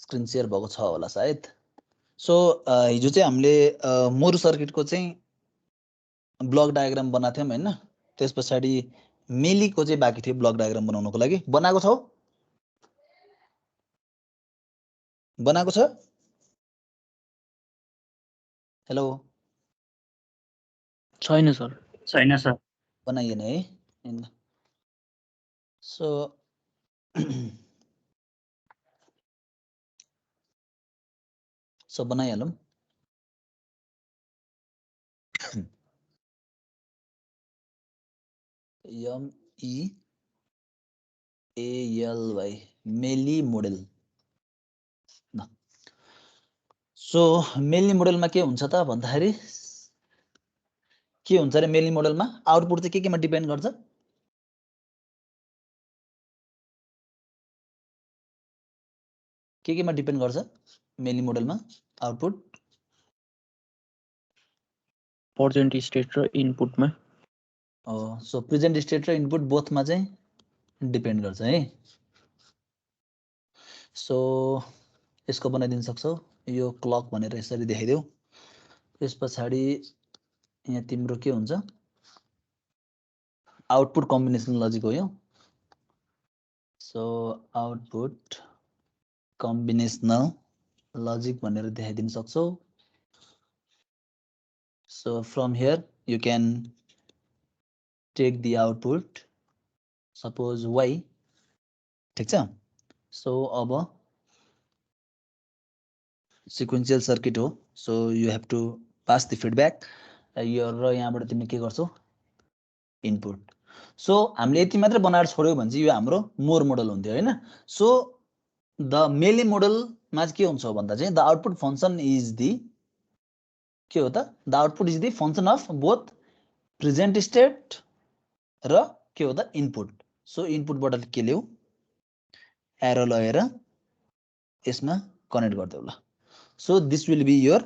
Screen share भएको छ होला सायद। सो हिजो चाहिँ हामीले मोर सर्किटको चाहिँ ब्लक डायग्राम बनाएको थियौँ हैन। त्यस पछाडि मेलीको चाहिँ बाँकी थियो ब्लक डायग्राम बनाउनको लागि। बनाएको छौ? बनाएको छ? हेलो छैन सर। छैन सर। बनाइएन है। सो बनाइहालौँ। MEALY मेली मोडेल। सो मेली मोडेलमा के हुन्छ त भन्दाखेरि के हुन्छ रे मेली मोडेलमा आउटपुट चाहिँ केमा डिपेन्ड गर्छ? केमा डिपेन्ड गर्छ मेली मोडेलमा आउटपुट? प्रेजेन्ट स्टेट र इनपुटमा। सो प्रेजेन्ट स्टेट र इनपुट बोथमा चाहिँ डिपेन्ड गर्छ है। सो यसको बनाइदिन सक्छौ। यो क्लक भनेर यसरी देखाइदेऊ। त्यस पछाडि यहाँ तिम्रो के हुन्छ? आउटपुट कम्बिनेसन लजिक हो यो। सो आउटपुट कम्बिनेसनल लजिक भनेर देखाइदिन सक्छौ। So from here you can take the output, suppose y, ठीक छ? So अब sequential circuit हो, so you have to pass the feedback. यो र यहाँबाट तिमीले के गर्छौ? इनपुट। सो हामीले यति मात्र बनाएर छोड्यौ भने चाहिँ यो हाम्रो मोर मोडल हुन्थ्यो हैन। सो द मेली मोडलमा के हुन्छ भन्दा चाहिँ the output function is the के हो त? The output is the function of both present state र के हो त? इनपुट। सो इनपुटबाट के ल्याऊ? एरो लगाएर यसमा कनेक्ट गर्देऊ ल। So this will be your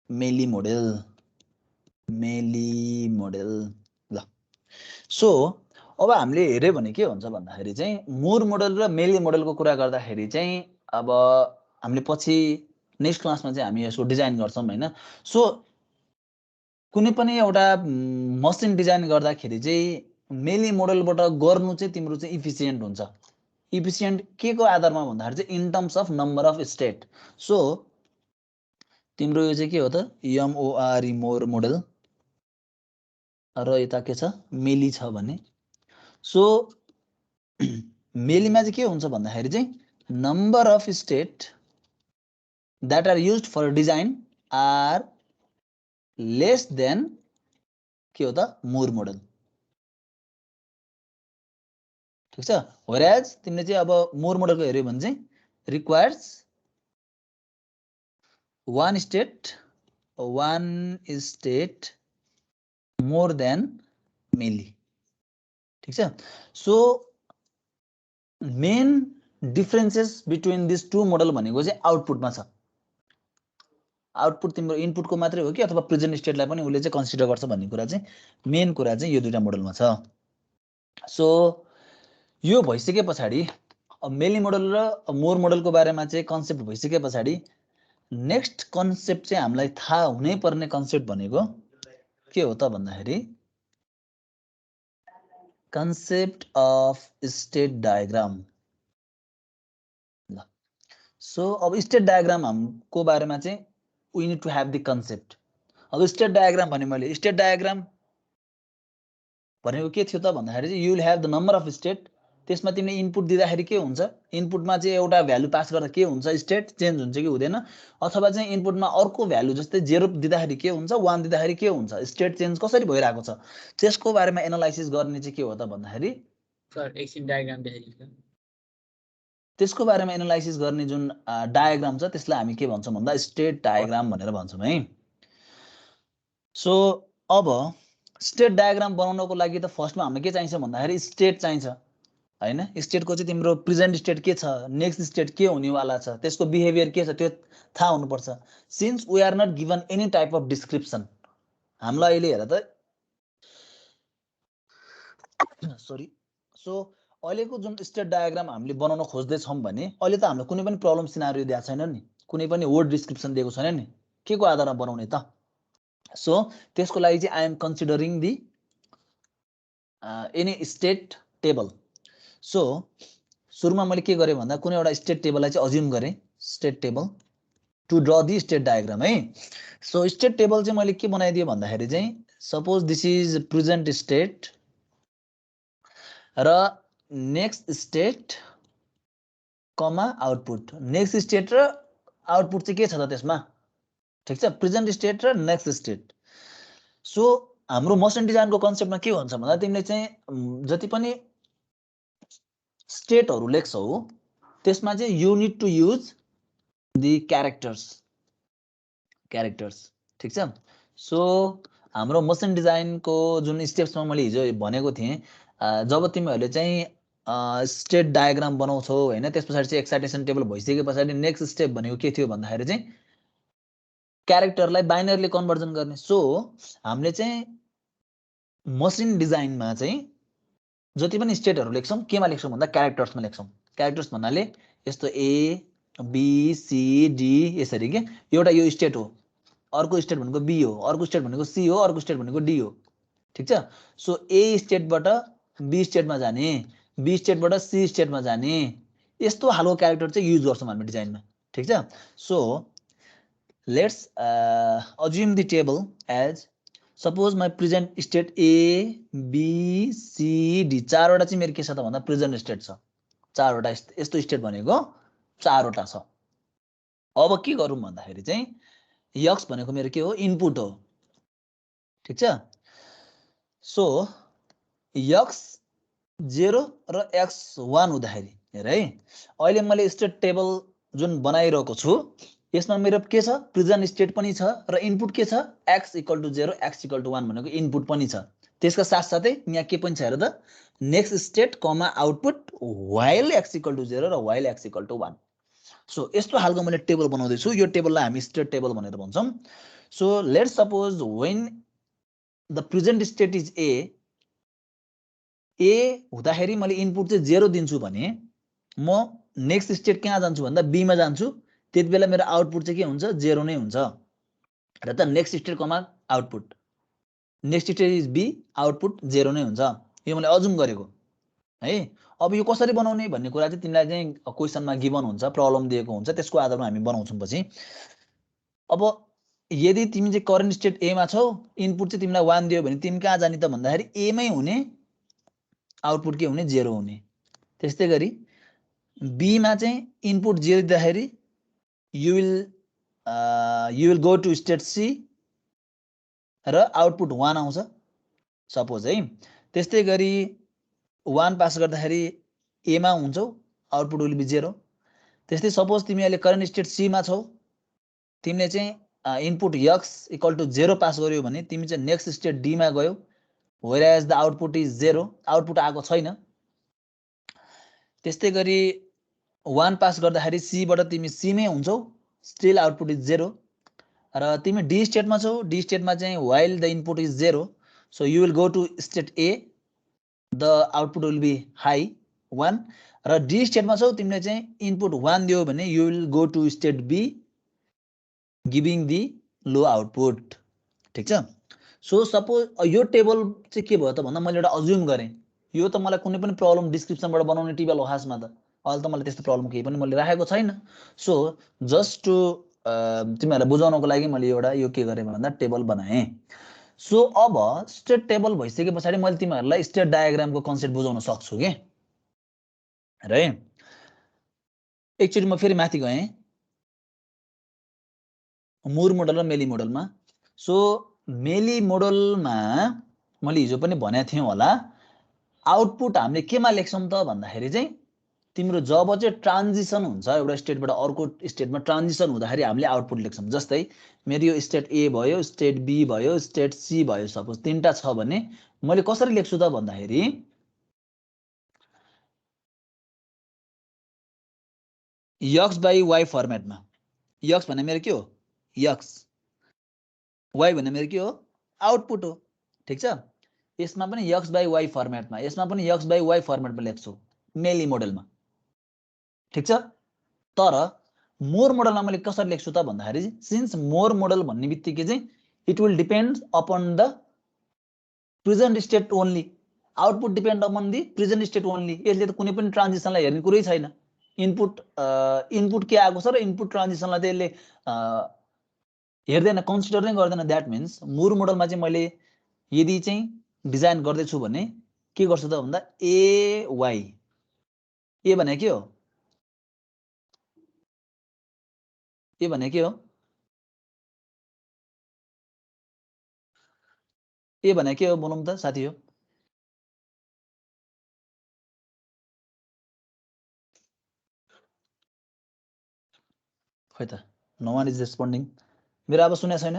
Mealy model. Mealy model ल। सो अब हामीले हेर्यो भने के हुन्छ भन्दाखेरि चाहिँ मोर मोडेल र मेली मोडेलको कुरा गर्दाखेरि चाहिँ अब हामीले पछि नेक्स्ट क्लासमा चाहिँ हामी यसको डिजाइन गर्छौं हैन। सो कुनै पनि एउटा मसिन डिजाइन गर्दाखेरि चाहिँ मेली मोडेलबाट गर्नु चाहिँ तिम्रो चाहिँ इफिसिएन्ट हुन्छ। इफिसिएन्ट के को आधारमा भन्दाखेरि चाहिँ in terms of number of state. So तिम्रो यो चाहिँ के हो त? MORE मोर मोडेल र यता के छ? मेली छ भने। सो मेलीमा चाहिँ के हुन्छ भन्दाखेरि चाहिँ number of state that are used for design are less than के हो त? More model. ठीक छ? whereas तिमीले चाहिँ अब मोर मोडलको हेर्यो भने चाहिँ requires one state more than Mealy. ठीक छ? So main differences between this two model भनेको चाहिँ आउटपुटमा छ। आउटपुट तिम्रो इनपुटको मात्रै हो कि अथवा प्रेजेन्ट स्टेटलाई पनि उले चाहिँ कन्सिडर गर्छ भन्ने कुरा चाहिँ मेन कुरा चाहिँ यो दुईटा मोडलमा छ। सो यो भइसके पछाडि मेली मोडल र मोर मोडलको बारेमा चाहिँ कन्सेप्ट भइसके पछाडि नेक्स्ट कन्सेप्ट चाहिँ हामीलाई थाहा हुनै पर्ने कन्सेप्ट भनेको के हो त भन्दाखेरि कन्सेप्ट अफ स्टेट डायग्राम ल। सो अब स्टेट डायग्राम को बारेमा चाहिँ we need to have the concept. अब स्टेट डायग्राम भने मैले स्टेट डायग्राम भनेको के थियो त भन्दाखेरि चाहिँ you will have the number of state। त्यसमा तिमीले इनपुट दिँदाखेरि के हुन्छ? इनपुटमा चाहिँ एउटा भ्यालु पास गर्दा के हुन्छ? स्टेट चेन्ज हुन्छ कि हुँदैन? अथवा चाहिँ इनपुटमा अर्को भ्यालु जस्तै 0 दिँदाखेरि के हुन्छ? 1 दिँदाखेरि के हुन्छ? स्टेट चेन्ज कसरी भइरहेको छ? त्यसको बारेमा एनालाइसिस गर्ने चाहिँ के हो त भन्दाखेरि सर एकछिन डायग्राम देखाइदिनु। त्यसको बारेमा एनालाइसिस गर्ने जुन डायग्राम छ त्यसलाई हामी के भन्छौं भन्दा स्टेट डायग्राम भनेर भन्छौं है। सो अब स्टेट डायग्राम बनाउनको लागि त फर्स्टमा हामीलाई के चाहिन्छ भन्दाखेरि स्टेट चाहिन्छ हैन। स्टेटको चाहिँ तिम्रो प्रेजेन्ट स्टेट के छ, नेक्स्ट स्टेट के हुनेवाला छ, त्यसको बिहेभियर के छ त्यो थाहा हुनुपर्छ। Since we are not given any type of description. हामीलाई अहिले हेर त सरी। सो अहिलेको जुन स्टेट डायग्राम हामीले बनाउन खोज्दै छौं भने अहिले त हामीलाई कुनै पनि प्रब्लम सिनारियो दिएको छैन नि, कुनै पनि वर्ड डिस्क्रिप्सन दिएको छैन नि, के को आधारमा बनाउने त? सो त्यसको लागि चाहिँ I am considering the any state table. So सुरुमा मैले के गरेँ भन्दा कुनै एउटा स्टेट टेबललाई चाहिँ अज्युम गरेँ, state table to draw the state diagram है। सो स्टेट टेबल चाहिँ मैले के बनाइदिएँ भन्दाखेरि चाहिँ suppose this is present state र next state comma output, next state र आउटपुट चाहिँ के छ त त्यसमा, ठिक छ, प्रेजेन्ट स्टेट र नेक्स्ट स्टेट। सो हाम्रो मोसन डिजाइनको कन्सेप्टमा के हुन्छ भन्दा तिमीले चाहिँ जति पनि स्टेटहरु लेख्छौ त्यसमा चाहिँ you need to use the characters, ठिक छ। सो हाम्रो मोसन डिजाइनको जुन स्टेप्समा मैले हिजो भनेको थिएँ, जब तिमीहरूले चाहिँ स्टेट डायग्राम बनाउँछौ हैन, त्यस पछाडी चाहिँ एक्साइटेसन टेबल भइसके पछाडी नेक्स्ट स्टेप भनेको के थियो भन्दाखेरि चाहिँ क्यारेक्टरलाई बाइनरीले कन्भर्जन गर्ने। सो हामीले चाहिँ मसिन डिजाइनमा चाहिँ जति पनि स्टेटहरु लेख्छौं केमा लेख्छौं भन्दा क्यारेक्टर्समा लेख्छौं। क्यारेक्टर्स भन्नाले यस्तो ए बी सी डी यसरी के, एउटा यो स्टेट हो, अर्को स्टेट भनेको बी हो, अर्को स्टेट भनेको सी हो, अर्को स्टेट भनेको डी हो, ठिक छ। सो ए स्टेटबाट बी स्टेटमा जाने, बी स्टेटबाट सी स्टेटमा जाने, यस्तो खालको क्यारेक्टर चाहिँ युज गर्छौं हामी डिजाइनमा, ठिक छ। So let's assume the table as suppose my present state a b c d, चारवटा चाहिँ मेरो के छ त भन्दा प्रेजेन्ट स्टेट छ, चारवटा यस्तो स्टेट भनेको चारवटा छ। अब के गरौँ भन्दाखेरि चाहिँ यक्स भनेको मेरो के हो, इनपुट हो, ठिक छ। सो यक्स 0 र एक्स 1 हुँदाखेरि हेर है, अहिले मैले स्टेट टेबल जुन बनाइरहेको छु यसमा मेरो के छ, प्रेजेन्ट स्टेट पनि छ र इनपुट के छ, x = 0 x = 1 भनेको इनपुट पनि छ। त्यसका साथसाथै यहाँ के पनि छ हेर त, next state comma output while x = 0 र व्हाइल x = 1। सो यस्तो खालको मैले टेबल बनाउँदै छु, यो टेबललाई हामी स्टेट टेबल भनेर भन्छौं। So let's suppose when the present state is A हुँदाखेरि मैले इनपुट चाहिँ 0 दिन्छु भने म नेक्स्ट स्टेट कहाँ जान्छु भन्दा बी मा जान्छु, त्यति बेला मेरो आउटपुट चाहिँ के हुन्छ, 0 नै हुन्छ। र त next state comma output, next state is b, output 0 नै हुन्छ, यो मैले अजुम गरेको है। अब यो कसरी बनाउने भन्ने कुरा चाहिँ तिमीलाई चाहिँ क्वेशनमा गिभन हुन्छ, प्रब्लम दिएको हुन्छ, त्यसको आधारमा हामी बनाउँछौं पछि। अब यदि तिमी चाहिँ करेन्ट स्टेट ए मा छौ, इनपुट चाहिँ तिमीलाई 1 दियो भने तिमी कहाँ जाने त भन्दाखेरि ए मै हुने, आउटपुट के हुने, 0 हुने। त्यस्तै गरी बी मा चाहिँ इनपुट 0 दिँदाखेरि you will go to state C र आउटपुट 1 आउँछ सपोज है। त्यस्तै गरी 1 पास गर्दाखेरि ए मा हुन्छौ, आउटपुट विल बी 0। त्यस्तै सपोज तिमी अहिले करेन्ट स्टेट सी मा छौ, तिमीले चाहिँ इनपुट x = 0 पास गर्यो भने तिमी चाहिँ नेक्स्ट स्टेट डी मा गयौ, whereas the output is 0, output आएको छैन। त्यस्तै गरी 1 पास गर्दाखेरि सी बाट तिमी सी मै हुन्छौ, स्टिल आउटपुट इज 0। र तिमी डी स्टेटमा छौ, डी स्टेटमा चाहिँ while the input is 0, so you will go to state a, the output will be high 1। र डी स्टेटमा छौ, तिमीले चाहिँ इनपुट 1 दियो भने you will go to state b giving the low output, ठिक छ। सो सपोज यो टेबल चाहिँ के भयो त भन्दा मैले एउटा अज्युम गरेँ, यो त मलाई कुनै पनि प्रब्लम डिस्क्रिप्सनबाट बनाउने टेबल हो खासमा त, अहिले त मलाई त्यस्तो प्रब्लम केही पनि मैले राखेको छैन। सो जस्ट टु तिमीहरूलाई बुझाउनको लागि मैले एउटा यो के गरेँ भन्दा टेबल बनाएँ। सो अब स्टेट टेबल भइसके पछाडि मैले तिमीहरूलाई स्टेट डायग्रामको कन्सेप्ट बुझाउन सक्छु के र एकचोटि म फेरि माथि गएँ मुर मोडल र मेली मोडलमा। सो मेली मोडलमा मैले हिजो पनि भनेको थिएँ होला, आउटपुट हामीले केमा लेख्छौं त भन्दाखेरि चाहिँ तिम्रो जब चाहिँ ट्रान्जिसन हुन्छ एउटा स्टेटबाट अर्को स्टेटमा ट्रान्जिसन हुँदाखेरि हामीले आउटपुट लेख्छौं। जस्तै मेरो यो स्टेट ए भयो, स्टेट बी भयो, स्टेट सी भयो, सपोज तीनटा छ भने मैले कसरी लेख्छु त भन्दाखेरि x/y फर्मेटमा। x भने मेरो के हो, x, y भने मेरो के हो, आउटपुट हो, ठिक छ। यसमा पनि x/y फर्मेटमा, यसमा पनि x/y फर्मेटमा लेख्छु। मेली मोडलमा, ठिक छ। तर मोर मोडलमा मैले कसरी लेख्छु त भन्दाखेरि सिन्स मोर मोडल भन्ने बित्तिकै चाहिँ it will depend upon the present state only, output depend upon the present state only. यसले त कुनै पनि ट्रान्जिसनलाई हेर्ने कुरै छैन। इनपुट के आएको छ र इनपुट ट्रान्जिसनलाई त यसले हेर्दैन, कन्सिडर नै गर्दैन। द्याट मिन्स मुर मोडलमा चाहिँ मैले यदि चाहिँ डिजाइन गर्दैछु भने के गर्छु त भन्दा एवाई, ए भने के हो, ए भने के हो, ए भने के हो बोलौँ त साथी हो। खै त नो वान इज रेस्पोन्डिङ। मेरो अब सुने छैन?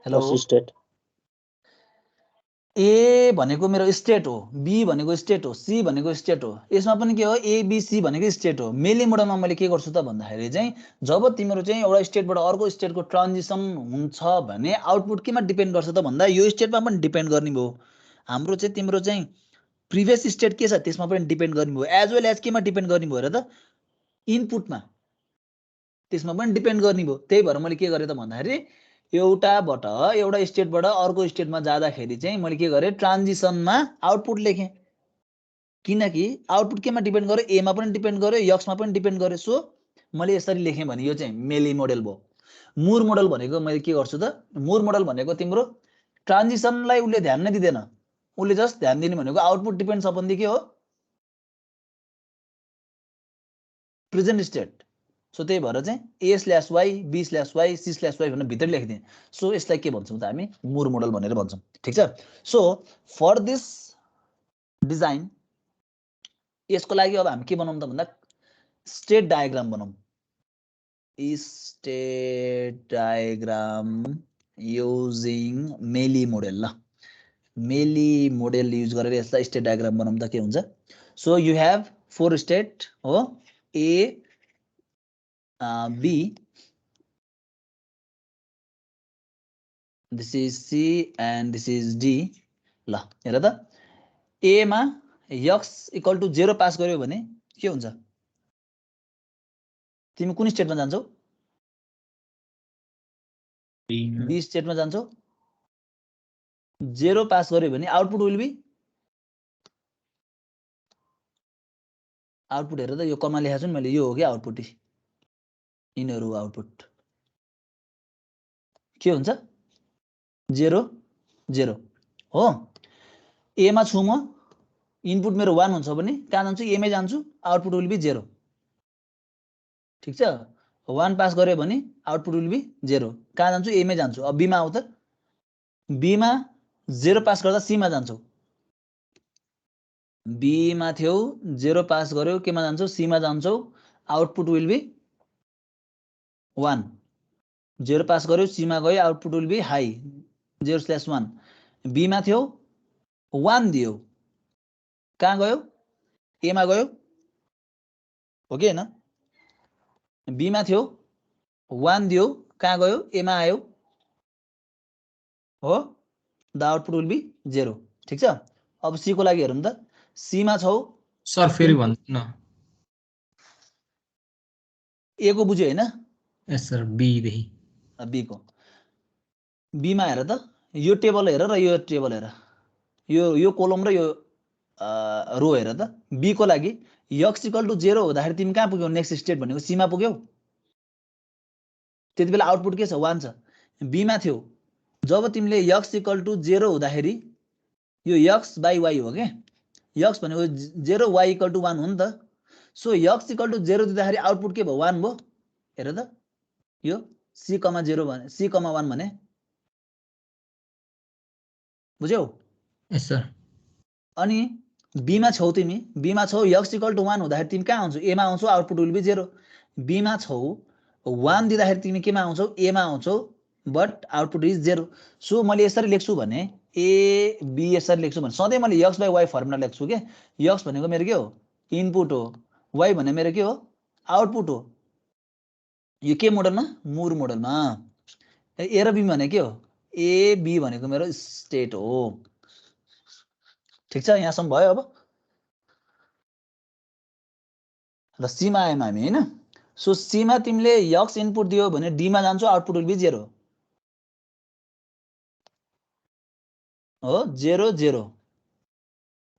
हेलो। स्टेट ए भनेको मेरो स्टेट हो, बी भनेको स्टेट हो, सी भनेको स्टेट हो। यसमा पनि के हो, एबिसी भनेको स्टेट हो। मेली मोडलमा मैले के गर्छु त भन्दाखेरि चाहिँ जब तिम्रो चाहिँ एउटा स्टेटबाट अर्को स्टेटको ट्रान्जिसन हुन्छ भने आउटपुट केमा डिपेन्ड गर्छ त भन्दा यो स्टेटमा पनि डिपेन्ड गर्ने भयो। हाम्रो चाहिँ तिम्रो चाहिँ प्रिभियस स्टेट के छ त्यसमा पनि डिपेन्ड गर्ने भयो, एज वेल एज केमा डिपेन्ड गर्ने भयो र त इनपुटमा, त्यसमा पनि डिपेन्ड गर्ने भयो। त्यही भएर मैले के गरेँ त भन्दाखेरि एउटाबाट एउटा स्टेटबाट अर्को स्टेटमा जाँदाखेरि चाहिँ मैले के गरेँ, ट्रान्जिसनमा आउटपुट लेखेँ। किनकि आउटपुट केमा डिपेन्ड गर्यो, एमा पनि डिपेन्ड गर्यो, यक्समा पनि डिपेन्ड गर्यो। सो मैले यसरी लेखेँ भने यो चाहिँ मेली मोडल भयो। मुर मोडल भनेको मैले के गर्छु त, मुर मोडल भनेको तिम्रो ट्रान्जिसनलाई उसले ध्यान नै दिँदैन, उसले जस्ट ध्यान दिने भनेको आउटपुट डिपेन्ड्स अपन दि के हो, प्रेजेन्ट स्टेट। सो त्यही भएर चाहिँ A/Y, B/Y, C/Y भनेर भित्र लेखिदिएँ। सो यसलाई के भन्छौँ त हामी, मुर मोडल भनेर भन्छौँ, ठिक छ। सो फर दिस डिजाइन यसको लागि अब हामी के बनाउँ त भन्दा स्टेट डायग्राम बनाउँ। स्टेट डायग्राम युजिङ मेली मोडल। ल मेली मोडल युज गरेर यसलाई स्टेट डायग्राम बनाउँ त के हुन्छ। सो यु हेभ 4 स्टेट हो, A, B, this is C and this is D। ल हेर त, A मा x इक्वल टु 0 पास गर्यो भने के हुन्छ, तिमी कुन स्टेटमा जान्छौ, B स्टेटमा जान्छौ। 0 पास गर्यो भने आउटपुट विल बी, आउटपुट हेर त यो कमा लेखेको छु नि मैले, यो हो कि आउटपुट, यिनीहरू आउटपुट के हुन्छ 0 0 हो। एमा छु म, इनपुट मेरो 1 हुन्छ भने कहाँ जान्छु, एमै जान्छु, आउटपुट विल बी 0, ठिक छ। 1 पास गर्यो भने आउटपुट विल बी 0, कहाँ जान्छु, एमै जान्छु। अब बीमा आउ त, बीमा 0 पास गर्दा सीमा जान्छौ, बीमा थियौ 0 पास गर्यो केमा जान्छौ, सीमा जान्छौ, आउटपुट विल बी 1। 0 पास गर्यो सीमा गयो, आउटपुट विल बी हाई 0/1। बीमा थियो 1 दियो, कहाँ गयो, एमा गयो, हो कि हैन। बीमा थियो 1 दियो, कहाँ गयो, एमा आयो, हो। द आउटपुट विल बी 0, ठिक छ। अब सी को लागि हेरौँ त, सीमा छौ सर फेरि भन्नु न। ए को बुझ्यो हैन, यस सर, बी देखि, बी को, बीमा हेर त, यो टेबल हेर र यो टेबल हेर, यो कोलम र यो रो हेर त। बी को लागि x इक्वल टु 0 हुँदाखेरि तिमी कहाँ पुग्यौ, नेक्स्ट स्टेट भनेको सीमा पुग्यौ, त्यति बेला आउटपुट के छ, 1 छ। बीमा थियो जब तिमीले x इक्वल टु 0 हुँदाखेरि यो x/y हो के, x भनेको 0, y इक्वल टु 1 हो नि त। सो x इक्वल टु 0 दिँदाखेरि आउटपुट के भयो, 1 भयो। हेर त, यो C,0 भने, C,1 भने बुझ्यौ, यस सर। अनि बीमा छौ तिमी, बीमा छौ x इक्वल टु 1 हुँदाखेरि तिमी कहाँ आउँछौ, एमा आउँछौ, आउटपुट विल बी 0। बीमा छौ 1 दिँदाखेरि तिमी केमा आउँछौ, एमा आउँछौ, बट आउटपुट इज 0। सो मैले यसरी लेख्छु भने ए बी यसरी लेख्छु भने सधैँ मैले x/y फर्मुला लेख्छु के। x भनेको मेरो के हो, इनपुट हो, y भने मेरो के हो, आउटपुट हो। यो के मोडलमा, मुर मोडलमा। ए र बी भने के हो ए बी भनेको मेरो स्टेट हो ठीक छ यहाँसम्म भयो अब र सीमा आयौँ हामी हैन सो सीमा तिमीले यक्स इनपुट दियो भने डी मा जान्छ आउटपुट विल बी 0 हो 0 0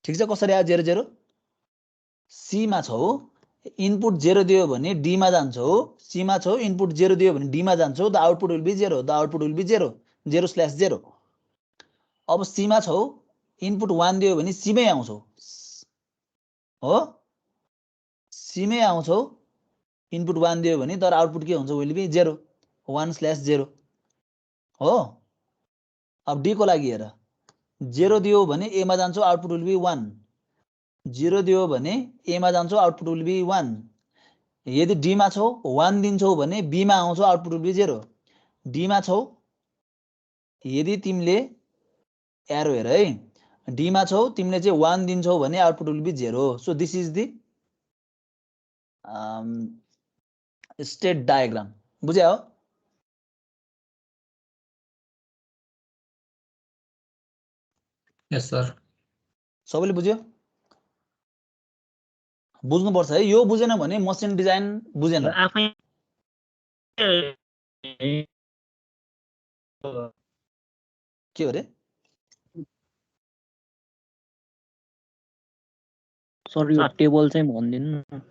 ठीक छ कसरी आयो 0 0 सी मा छौ इनपुट 0 दियो भने डी मा जान्छौ सी मा छौ इनपुट 0 दियो भने डी मा जान्छौ the output will be 0 the output will be 0 0/0 अब सी मा छौ इनपुट 1 दियो भने सी मै आउँछौ हो सी मै आउँछौ इनपुट 1 दियो भने तर आउटपुट के हुन्छ विल बी 0 1/0 हो अब डी को लागि हेर 0 दियो भने ए मा जान्छौ आउटपुट विल बी 1 0 दियो भने ए मा जान्छौ आउटपुट विल बी 1 यदि डी मा छौ 1 दिन्छौ भने बी मा आउँछौ आउटपुट विल बी 0 डी मा छौ यदि तिमीले एरो हेर है डी मा छौ तिमीले चाहिँ 1 दिन्छौ भने output will be 0 so this is the state diagram बुझ्या हो Yes, sir. सबैले बुझ्यो बुझ्नुपर्छ है यो बुझेन भने मसिन डिजाइन बुझेन आफै के हो रे सर यो टेबल चाहिँ भनिदिनु न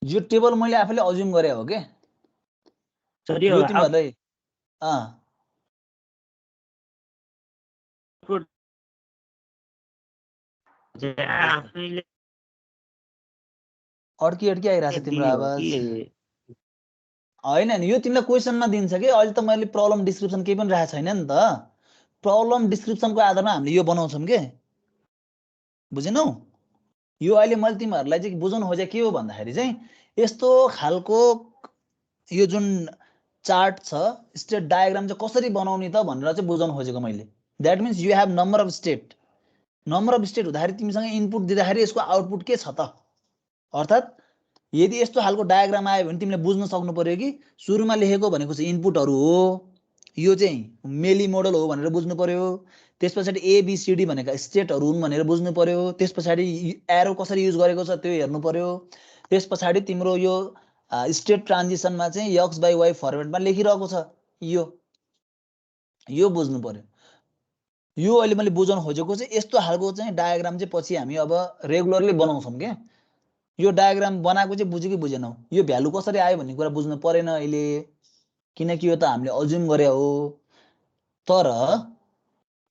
यो टेबल मैले आफैले अज्युम गरे हो के सर यो यो तिमीहरुलाई आफैले अड्की आइरहेछ तिम्रो आवाज हैन नि यो तिमीलाई क्वेशनमा दिन्छ के अहिले त मैले प्रब्लम डिस्क्रिप्सन केही पनि राखेको छैन नि त प्रब्लम डिस्क्रिप्सनको आधारमा हामीले यो बनाउँछौं के बुझेनौ यो अहिले मैले तिमीहरुलाई चाहिँ बुझाउन खोजे के हो भन्दाखेरि चाहिँ यस्तो खालको यो जुन चार्ट छ स्टेट डायग्राम चाहिँ कसरी बनाउने त भनेर चाहिँ बुझाउन खोजेको मैले that means you have number of state हुँदाखेरि तिमीसँग इनपुट दिँदाखेरि यसको आउटपुट के छ त अर्थात यदि यस्तो खालको डायग्राम आयो भने तिमीले बुझ्न सक्नु पर्यो कि सुरुमा लेखेको भनेको चाहिँ इनपुटहरु हो यो चाहिँ मेली मोडल हो भनेर बुझ्नु पर्यो त्यसपछि एबीसीडी भनेका स्टेटहरु हुन् भनेर बुझ्नु पर्यो त्यसपछि एरो कसरी युज गरेको छ त्यो हेर्नु पर्यो त्यसपछि तिम्रो यो स्टेट ट्रान्जिसनमा चाहिँ एक्स बाइ वाइ फर्मेटमा लेखिरहेको छ यो बुझ्नु पर्यो यो अहिले मैले बुझाउन खोजेको चाहिँ यस्तो खालको चाहिँ डायग्राम चाहिँ पछि हामी अब रेगुलरली बनाउँछौं के यो डायग्राम बनाएको चाहिँ बुझ्यो कि बुझेनौ यो भ्यालु कसरी आयो भन्ने कुरा बुझ्नु परेन अहिले किनकि यो त हामीले अज्युम गरे हो तर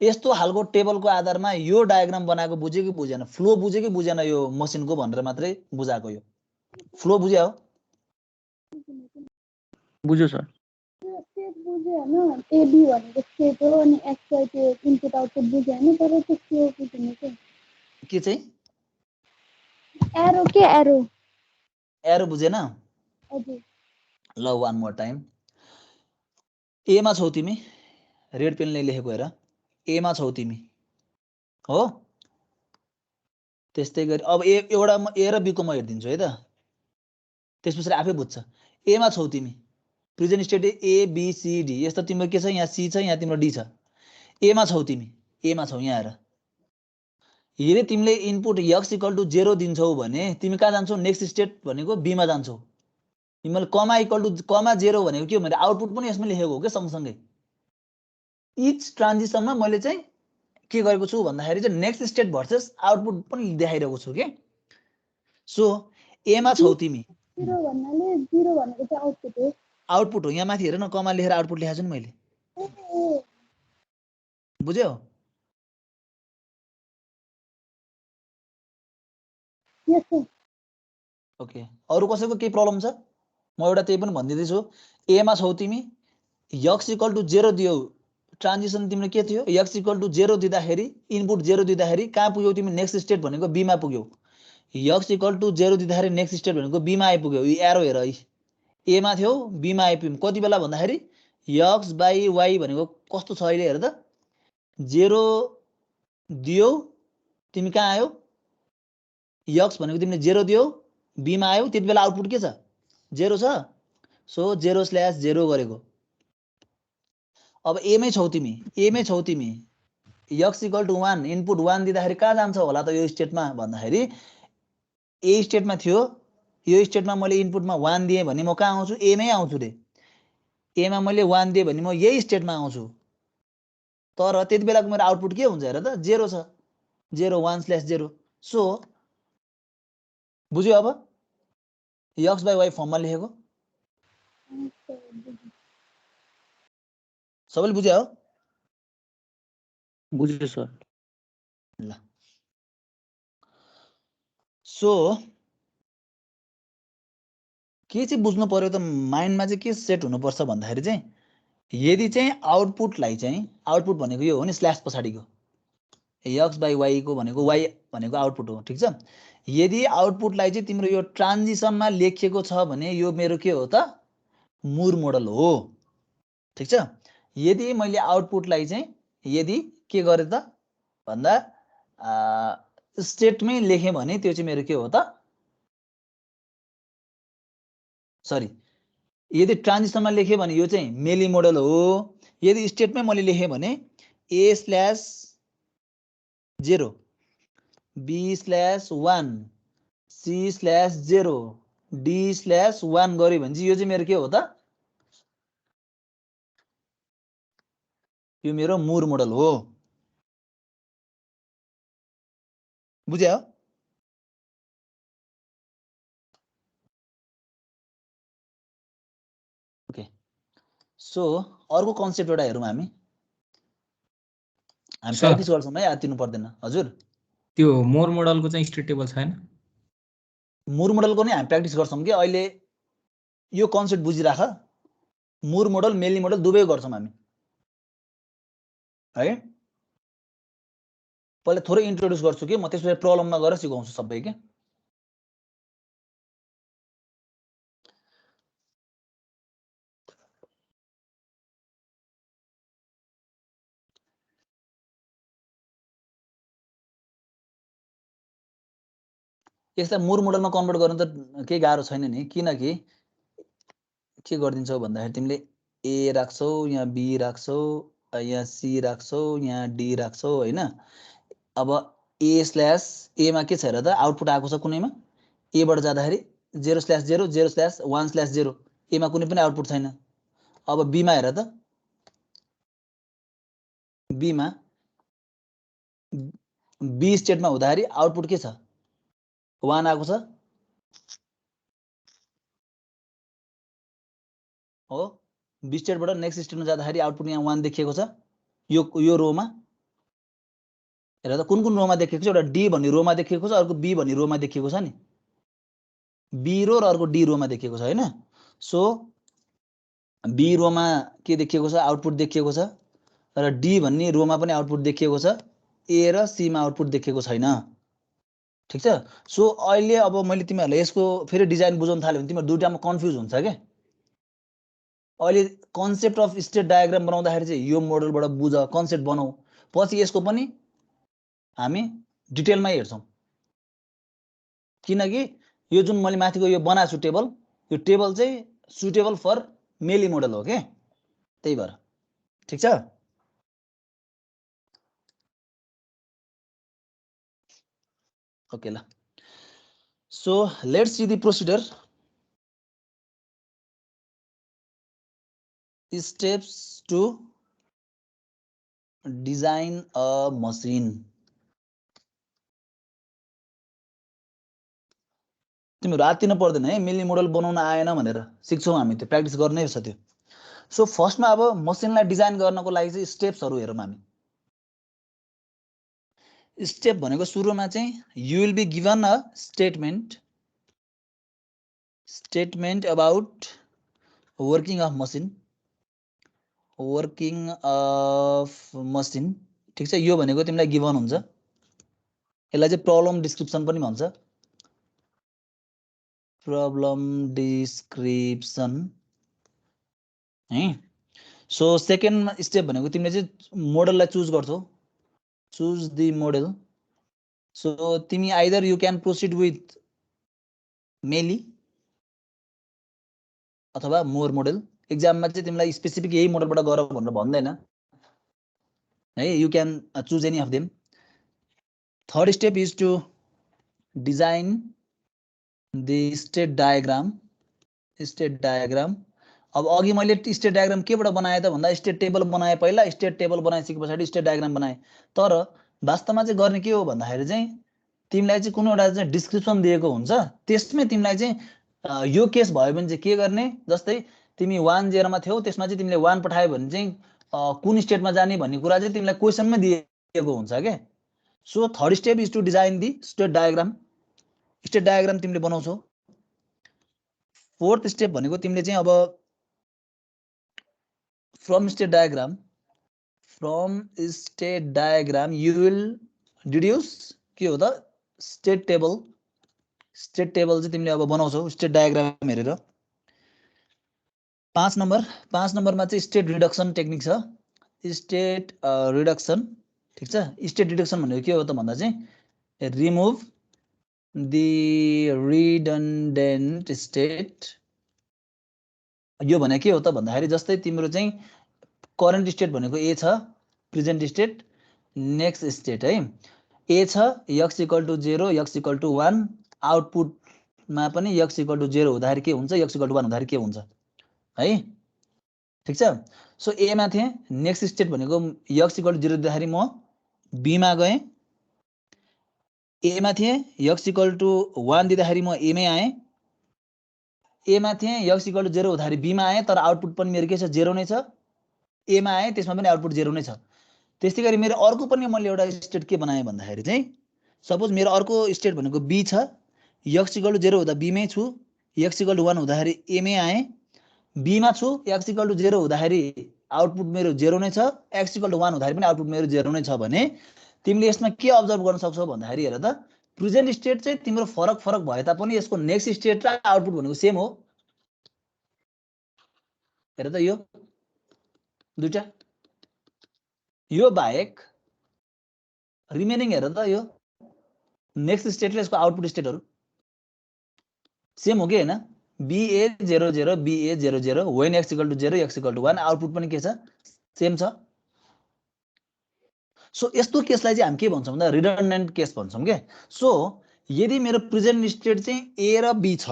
यस्तो खालको टेबलको आधारमा यो डायग्राम बनाएको बुझ्यो कि बुझेन फ्लो बुझ्यो कि बुझेन यो मसिनको भनेर मात्रै बुझाएको यो फ्लो बुझ्या हो बुझ्यो सर स्टेट बुझ्यो हैन एबी भनेको स्टेट हो अनि एक्स वाइ त्यो इनपुट आउटपुट बुझ्यो हैन तर त्यो फ्लो बुझ्नु के चाहिँ एरो बुझेन हजुर ल वान मोर टाइम ए मा छौ तिमी रेड पेनले लेखेको हेर ए मा छौ तिमी हो त्यस्तै गरी अब एउटा ए र बी को म हेर्दिन्छु है त त्यसपछि आफै बुझ्छ ए मा छौ तिमी present state a b c d यस्तो तिम्रो के छ यहाँ सी छ यहाँ तिम्रो डी छ ए मा छौ तिमी ए मा छौ यहाँ हेर यदि तिमीले इनपुट x = 0 दिन्छौ भने तिमी कहाँ जान्छौ नेक्स्ट स्टेट भनेको बी मा जान्छौ तिमीले कमा कमा 0 भनेको के हो भने आउटपुट पनि यसमा लेखेको हो के सँगसँगै इच ट्रान्जिसनमा मैले चाहिँ के गरेको छु भन्दाखेरि चाहिँ नेक्स्ट स्टेट भर्सेस आउटपुट पनि देखाइरहेको छु के सो ए मा छौ तिमी 0 भन्नाले 0 भनेको चाहिँ आउटपुट हो यहाँ माथि हेर न कमा लेखेर आउटपुट लेखेको छु नि मैले बुझ्यौ यस सर ओके अरु कसैको के प्रब्लम छ म एउटा त्यही पनि भन्दिदैछु ए मा छौ तिमी x = 0 दियौ ट्रान्जिसन तिम्रो के थियो x = 0 दिँदाखेरि इनपुट 0 दिँदाखेरि कहाँ पुग्यौ तिमी नेक्स्ट स्टेट भनेको बी मा पुग्यौ x = 0 दिँदाखेरि नेक्स्ट स्टेट भनेको बी मा आइपुग्यौ यो एरो हेर है ए मा थियो बी मा आइपुग्यौ कति बेला भन्दाखेरि x बाइ y भनेको कस्तो छ अहिले हेर त 0 दियौ तिमी कहाँ आयौ x भनेको तिमीले 0 दियौ बी मा आयौ त्यति बेला आउटपुट के छ 0 छ सो 0/0 गरेको अब एमै छौ तिमी x = 1 इनपुट 1 दिँदाखेरि कहाँ जान्छ होला त यो स्टेटमा भन्दाखेरि ए स्टेटमा थियो यो स्टेटमा मैले इनपुटमा 1 दिएँ भने म कहाँ आउँछु एमै आउँछु रे एमा मैले 1 दिएँ भने म यही स्टेटमा आउँछु तर त्यति बेलाको मेरो आउटपुट के हुन्छ हेर त 0 छ 0 1/0 सो बुझ्यो अब x/y फर्ममा लेखेको सर बुझेँ। सबैले बुझ्यो हो बुझ्यो सर। ल सो के चाहिँ बुझ्नु पर्यो त माइन्डमा चाहिँ के सेट हुनुपर्छ भन्दाखेरि चाहिँ यदि चाहिँ आउटपुटलाई चाहिँ आउटपुट भनेको यो हो नि स्ल्यास पछाडिको x/y को भनेको y भनेको आउटपुट हो ठीक छ यदि आउटपुटलाई चाहिँ तिम्रो यो ट्रान्जिसनमा लेखिएको छ भने यो मेरो के हो त मुर मोडल हो ठीक छ यदि मैले आउटपुटलाई चाहिँ यदि के गरे त भन्दा स्टेटमै लेखेँ भने त्यो चाहिँ मेरो के हो त सरी यदि ट्रान्जिसनमा लेखेँ भने यो चाहिँ मेली मोडल हो यदि स्टेटमै मैले लेखेँ भने a/0 b/1 c/0 d/1 गरे भने चाहिँ यो चाहिँ मेरो के हो त यो मेरो मुर मोडल हो बुझ्यो ओके सो अर्को कन्सेप्ट एउटा हेरौँ हामी सर। प्र्याक्टिस गर्छौँ है आत्तिनु पर्दैन हजुर त्यो मोर मोडलको चाहिँ स्टेट टेबल छैन मुर मोडलको नै हामी प्र्याक्टिस गर्छौँ कि अहिले यो कन्सेप्ट बुझिराख मुर मोडल मेली मोडल दुवै गर्छौँ हामी है पहिला थोरै इन्ट्रोड्युस गर्छु कि म त्यसपछि प्रब्लममा गएर सिकाउँछु सबै के यसलाई मुर मोडलमा कन्भर्ट गर्नु त केही गाह्रो छैन नि किनकि के गरिदिन्छौ भन्दाखेरि तिमीले ए राख्छौ यहाँ बी राख्छौ यहाँ सी राख्छौ यहाँ डी राख्छौ होइन अब a/a मा के छ हेर त आउटपुट आएको छ कुनैमा एबाट जाँदाखेरि 0/0 0/1/0 एमा कुनै पनि आउटपुट छैन अब बीमा हेर त बीमा बी स्टेटमा हुँदाखेरि आउटपुट के छ 1 आएको छ हो बी स्टेटबाट नेक्स्ट स्टेटमा जाँदाखेरि आउटपुट यहाँ 1 देखिएको छ यो रोमा हेर त कुन कुन रोमा देखिएको छ एउटा डी भन्ने रोमा देखिएको छ अर्को बी भन्ने रोमा देखिएको छ नि बी रो र अर्को डी रोमा देखिएको छ हैन सो बी रोमा के देखिएको छ आउटपुट देखिएको छ र डी भन्ने रोमा पनि आउटपुट देखिएको छ ए र सी मा आउटपुट देखिएको छैन ठीक छ सो अहिले अब मैले तिमीहरुलाई यसको फेरि डिजाइन बुझाउन थाल्यो भने तिमीहरु दुईटामा कन्फ्युज हुन्छ के अहिले कन्सेप्ट अफ स्टेट डायग्राम बनाउँदाखेरि चाहिँ यो मोडलबाट बुझ कन्सेप्ट बनाऊ पछि यसको पनि हामी डिटेलमै हेर्छौं किनकि यो जुन मैले माथिको यो बनाएको छु टेबल यो टेबल चाहिँ सुटेबल फर मेली मोडल हो के त्यही भएर ठीक छ ओके ल so let's see the procedure steps to design a machine तिमीहरु आत्तिनु पर्दैन है मेली मोडल बनाउन आएन भनेर सिक्छौं हामी त्यो प्र्याक्टिस गर्नै छ त्यो सो फर्स्टमा अब मसिनलाई डिजाइन गर्नको लागि चाहिँ स्टेप्सहरु हेरौं हामी स्टेप भनेको सुरुमा चाहिँ you will be given a statement about working of machine ठीक छ यो भनेको तिमीलाई गिभन हुन्छ यसलाई चाहिँ प्रब्लम डिस्क्रिप्सन पनि भन्छ प्रब्लम डिस्क्रिप्सन है सो सेकेन्ड स्टेप भनेको तिमीले चाहिँ मोडललाई चुज गर्छौ चुज द मोडल सो तिमी either you can processed with मेली अथवा मोर मोडल एक्जाममा चाहिँ तिमीलाई स्पेसिफिक यही मोडलबाट गर भनेर भन्दैन है, you can choose any of them. Third step is to design the state diagram. State diagram, अब अघि मैले स्टेट डायग्राम केबाट बनाएँ त भन्दा स्टेट टेबल बनाएँ पहिला, स्टेट टेबल बनाइसके पछाडि स्टेट डायग्राम बनाएँ। तर वास्तवमा चाहिँ गर्ने के हो भन्दाखेरि चाहिँ तिमीलाई चाहिँ कुनै एउटा चाहिँ डिस्क्रिप्सन दिएको हुन्छ, त्यसमै तिमीलाई चाहिँ यो केस भयो भने चाहिँ के गर्ने, जस्तै तिमी 1 0 मा थियौ, त्यसमा चाहिँ तिमीले 1 पठायो भने चाहिँ कुन स्टेटमा जाने भन्ने कुरा चाहिँ तिमीलाई क्वेसनमै दिएको हुन्छ के। So third step is to design the state diagram. State diagram तिमीले बनाउँछौ। फोर्थ स्टेप भनेको तिमीले चाहिँ अब from state diagram you will deduce के हो त स्टेट टेबल। स्टेट टेबल चाहिँ तिमीले अब बनाउँछौ स्टेट डायग्राम हेरेर। 5 नम्बरमा चाहिँ स्टेट रिडक्सन टेक्निक छ। स्टेट रिडक्सन, ठीक छ। स्टेट रिडक्सन भनेको के हो त भन्दा चाहिँ रिमुभ द रिडन्डेन्ट स्टेट। यो भने के हो त भन्दाखेरि जस्तै तिम्रो चाहिँ करेन्ट स्टेट भनेको ए छ, प्रेजेन्ट स्टेट, नेक्स्ट स्टेट है। ए छ x = 0, x = 1, आउटपुटमा पनि x = 0 हुँदाखेरि के हुन्छ, x = 1 हुँदाखेरि के हुन्छ है, ठीक छ। सो ए मा थिएँ, नेक्स्ट स्टेट भनेको x = 0 दिँदाखेरि म बी मा गएँ। ए मा थिएँ, x = 1 दिँदाखेरि म ए मै आएँ। ए मा थिएँ, x = 0 हुँदाखेरि बी मा आएँ, तर आउटपुट पनि मेरो के छ 0 नै छ। ए मा आएँ, त्यसमा पनि आउटपुट 0 नै छ। त्यस्तै गरी मेरो अर्को पनि मैले एउटा स्टेट के बनाएँ भन्दाखेरि चाहिँ सपोज मेरो अर्को स्टेट भनेको बी छ, x = 0 हुँदा बी मै छु, x = 1 हुँदाखेरि ए मै आएँ। बी मा छु, x = 0 हुँदाखेरि आउटपुट मेरो 0 नै छ, x = 1 हुँदाखेरि पनि आउटपुट मेरो 0 नै छ भने तिमीले यसमा के अब्जर्भ गर्न सक्छौ भन्दाखेरि हेर त प्रेजेन्ट स्टेट चाहिँ तिम्रो फरक भए तापनि यसको नेक्स्ट स्टेट र आउटपुट भनेको सेम हो। हेर त यो दुईटा, यो बाहेक रिमेनिङ हेर त यो नेक्स्ट स्टेट र यसको आउटपुट स्टेटहरु सेम हो कि हैन। BA 0 0 BA 0 0 when x = 0 x = 1 output पनि के छ सेम छ। सो यस्तो केसलाई चाहिँ हामी के भन्छौं भन्दा रिडन्डेन्ट केस भन्छौं के। सो यदि मेरो प्रेजेन्ट स्टेट चाहिँ A र B छ,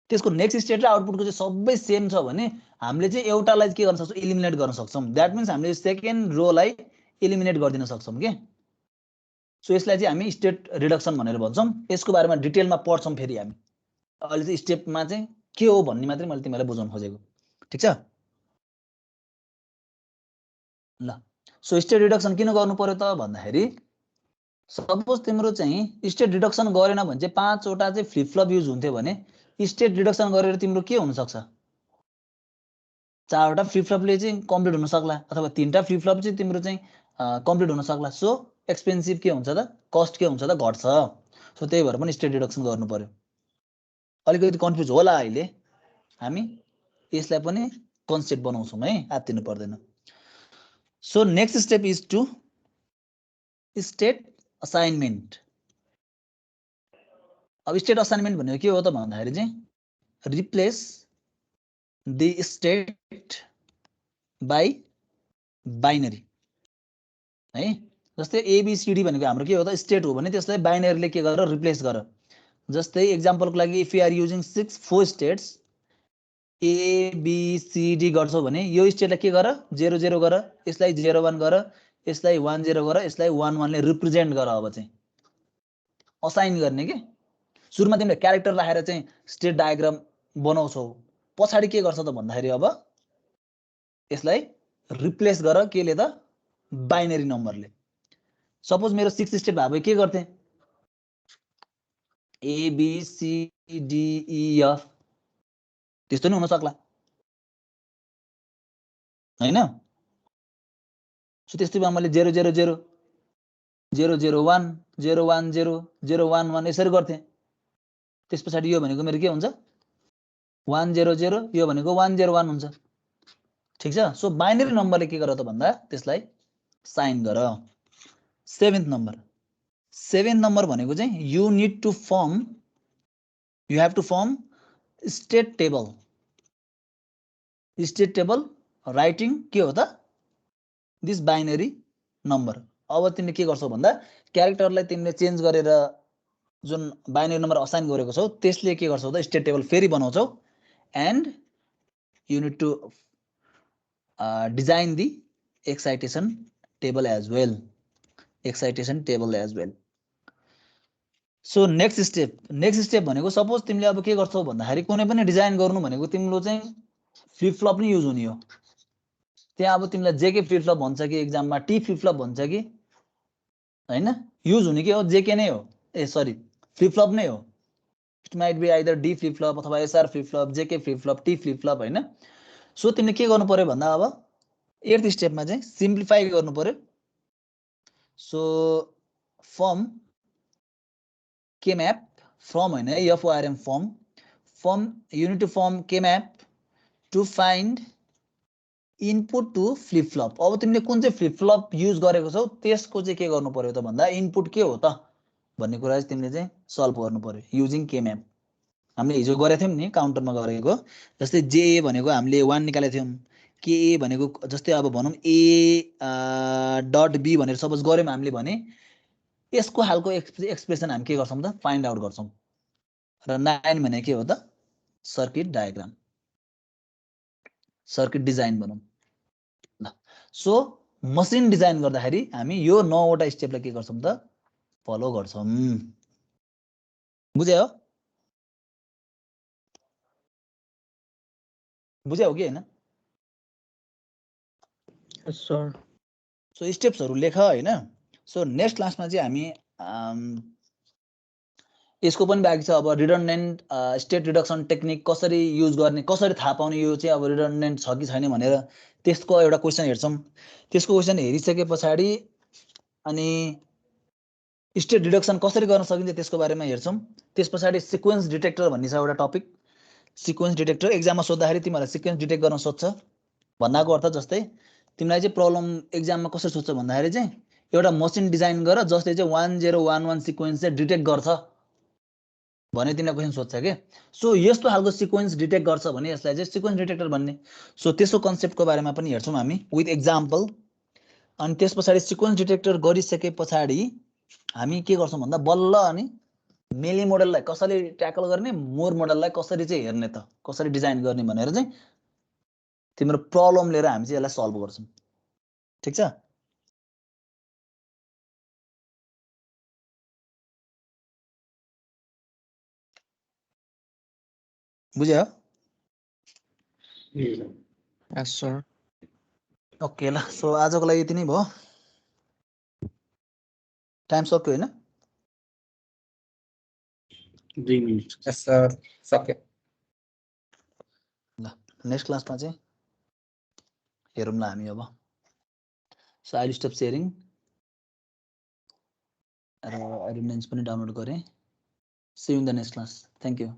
त्यसको नेक्स्ट स्टेट र आउटपुटको चाहिँ सबै सेम छ भने हामीले चाहिँ एउटालाई के गर्न सक्छौं, एलिमिनेट गर्न सक्छौं। दैट मिन्स हामीले सेकेन्ड रोलाई एलिमिनेट गरिदिन सक्छौं के। सो यसलाई चाहिँ हामी स्टेट रिडक्सन भनेर भन्छौं। यसको बारेमा डिटेलमा पढ्छौं फेरि हामी। अहिले चाहिँ स्टेपमा चाहिँ के हो भन्ने मात्रै मैले तिमीलाई बुझाउन खोजेको, ठीक छ ल। सो स्टेट रिडक्सन किन गर्नु पर्यो त भन्दाखेरि सपोज तिम्रो चाहिँ स्टेट रिडक्सन गरेन भने चाहिँ 5 वटा चाहिँ फ्लिप फ्लप युज हुन्थ्यो भने स्टेट रिडक्सन गरेर तिम्रो के हुन सक्छ, 4 वटा फ्लिप फ्लपले चाहिँ कम्प्लिट हुन सक्ला, अथवा 3टा फ्लिप फ्लप चाहिँ तिम्रो चाहिँ कम्प्लिट हुन सक्ला। सो एक्सपेन्सिभ के हुन्छ त, कस्ट के हुन्छ त, घट्छ। सो त्यही भएर पनि स्टेट रिडक्सन गर्नु पर्यो। अलिकति कन्फ्युज होला अहिले, हामी यसलाई पनि कन्सेप्ट बनाउँछौं है, आत्तिनु पर्दैन। So next step is to state assignment. अब स्टेट असाइनमेन्ट भनेको के हो त भन्दाखेरि चाहिँ replace the state by binary है। जस्तै ABCD भनेको हाम्रो के हो त स्टेट हो भने त्यसलाई बाइनरीले के गरेर रिप्लेस गर। जस्तै एक्जाम्पलको लागि if you are using 4 states ABCD गर्छौ भने यो स्टेटलाई के गर 0 0 गर, यसलाई 0 1 गर, यसलाई 1 0 गर, यसलाई 1 1 ले रिप्रेजेन्ट गर। अब चाहिँ असाइन गर्ने के। सुरुमा तिमीले क्यारेक्टर राखेर चाहिँ स्टेट डायग्राम बनाउँछौ, पछाडी के गर्छ त भन्दाखेरि अब यसलाई रिप्लेस गर केले त बाइनरी नम्बरले। सपोज मेरो 6 स्टेप भए के गर्थे ABCDEF, त्यस्तो नि हुन सक्ला हैन। सो त्यस्तै मैले 0 0 0 0 0 1 0 1 0 0 1 1 यसरी गर्थे। त्यसपछि यो भनेको मेरो के हुन्छ 1 0 0, यो भनेको 1 0 1 हुन्छ, ठीक छ। सो बाइनरी नम्बरले के गर त भन्दा त्यसलाई साइन गर। 7th नम्बर भनेको चाहिँ you need to form, you have to form state table. State table writing के हो त दिस बाइनरी नम्बर। अब तिमीले के गर्छौ भन्दा क्यारेक्टरलाई तिमीले चेन्ज गरेर जुन बाइनरी नम्बर असाइन गरेको छौ त्यसले के गर्छौ त स्टेट टेबल फेरि बनाउँछौ and you need to design the excitation table as well. Excitation table as well. So next step भनेको सपोज तिमीले अब के गर्छौ भन्दाखेरि कुनै पनि डिजाइन गर्नु भनेको तिम्रो चाहिँ फ्लिप फ्लप नै युज हुने हो। त्यहाँ अब तिमीलाई जेके फ्लिप फ्लप भन्छ कि एक्जाममा टी फ्लिप फ्लप भन्छ कि हैन युज हुने के हो जेके नै हो। ए सरी फ्लिप फ्लप नै हो। It might be either D flip flop अथवा SR flip flop JK flip flop T flip flop हैन। सो तिमीले के गर्नु पर्यो भन्दा अब 8th स्टेपमा चाहिँ सिम्प्लिफाई गर्नु पर्यो। So form K map from हैन F O R M form you need to form K map to find input to flip flop. अब तिमीले कुन चाहिँ फ्लिप फ्लप युज गरेको छौ त्यसको चाहिँ के गर्नु पर्यो त भन्दा इनपुट के हो त भन्ने कुरा चाहिँ तिमीले चाहिँ सल्भ गर्नु पर्यो युजिङ के म्याप। हामीले हिजो गरेको थियौँ नि काउन्टरमा गरेको जस्तै जे भनेको हामीले 1 निकालेको थियौँ के ए भनेको जस्तै अब भनौँ ए डट बी भनेर सपोज गऱ्यौँ हामीले भने यसको हालको एक्सप्रेसन हामी के गर्छौँ त फाइन्ड आउट गर्छौँ। र 9 भने के हो त सर्किट डायग्राम सर्किट डिजाइन भनौँ ल। सो मसिन डिजाइन गर्दाखेरि हामी यो 9वटा स्टेपलाई के गर्छौँ त फलो गर्छौँ। बुझ्यौ बुझ्यौ कि हैन? यस सर। सो स्टेप्सहरु लेख हैन। सो नेक्स्ट क्लासमा चाहिँ हामी यसको पनि बाँकी छ। अब रिडन्डेन्ट स्टेट रिडक्सन टेक्निक कसरी युज गर्ने कसरी थाहा पाउने यो चाहिँ अब रिडन्डेन्ट छ कि छैन भनेर त्यसको एउटा क्वेशन हेर्छौँ। त्यसको क्वेशन हेरिसके पछाडि अनि स्टेट रिडक्सन कसरी गर्न सकिन्छ त्यसको बारेमा हेर्छौँ। त्यस पछाडि सिक्वेन्स डिटेक्टर भन्ने छ एउटा टपिक। सिक्वेन्स डिटेक्टर एक्जाममा सोध्दाखेरि तिमीलाई सिक्वेन्स डिटेक्ट गर्न सोध्छ भन्नाको अर्थ जस्तै तिमीलाई चाहिँ प्रब्लम एक्जाममा कसरी सोध्छ भन्दाखेरि चाहिँ एउटा मसिन डिजाइन गर जसले चाहिँ 1011 सिक्वेन्स चाहिँ डिटेक्ट गर्छ भने तिमीलाई क्वेशन सोध्छ के। सो यस्तो खालको सिक्वेन्स डिटेक्ट गर्छ भने यसलाई चाहिँ सिक्वेन्स डिटेक्टर भन्ने। सो त्यसको कन्सेप्टको बारेमा पनि हेर्छौँ हामी विथ एक्जाम्पल। अनि त्यस पछाडि सिक्वेन्स डिटेक्टर गरिसके पछाडि हामी के गर्छौँ भन्दा बल्ल अनि मेली मोडललाई कसरी ट्याकल गर्ने मोर मोडललाई कसरी चाहिँ हेर्ने त कसरी डिजाइन गर्ने भनेर चाहिँ तिम्रो प्रब्लम लिएर हामी चाहिँ यसलाई सल्भ गर्छौँ। ठीक छ? बुझ्यौ? यस सर। ओके ल। सो आजको लागि यति नै भयो। टाइम सक्यो हैन? 2 मिनेट। यस सर सक्यो। ल नेक्स्ट क्लासमा चाहिँ हेरौँ ल हामी अब। So I will stop sharing र अटेन्डेन्स पनि डाउनलोड गरेँ। See you in the next class. Thank you.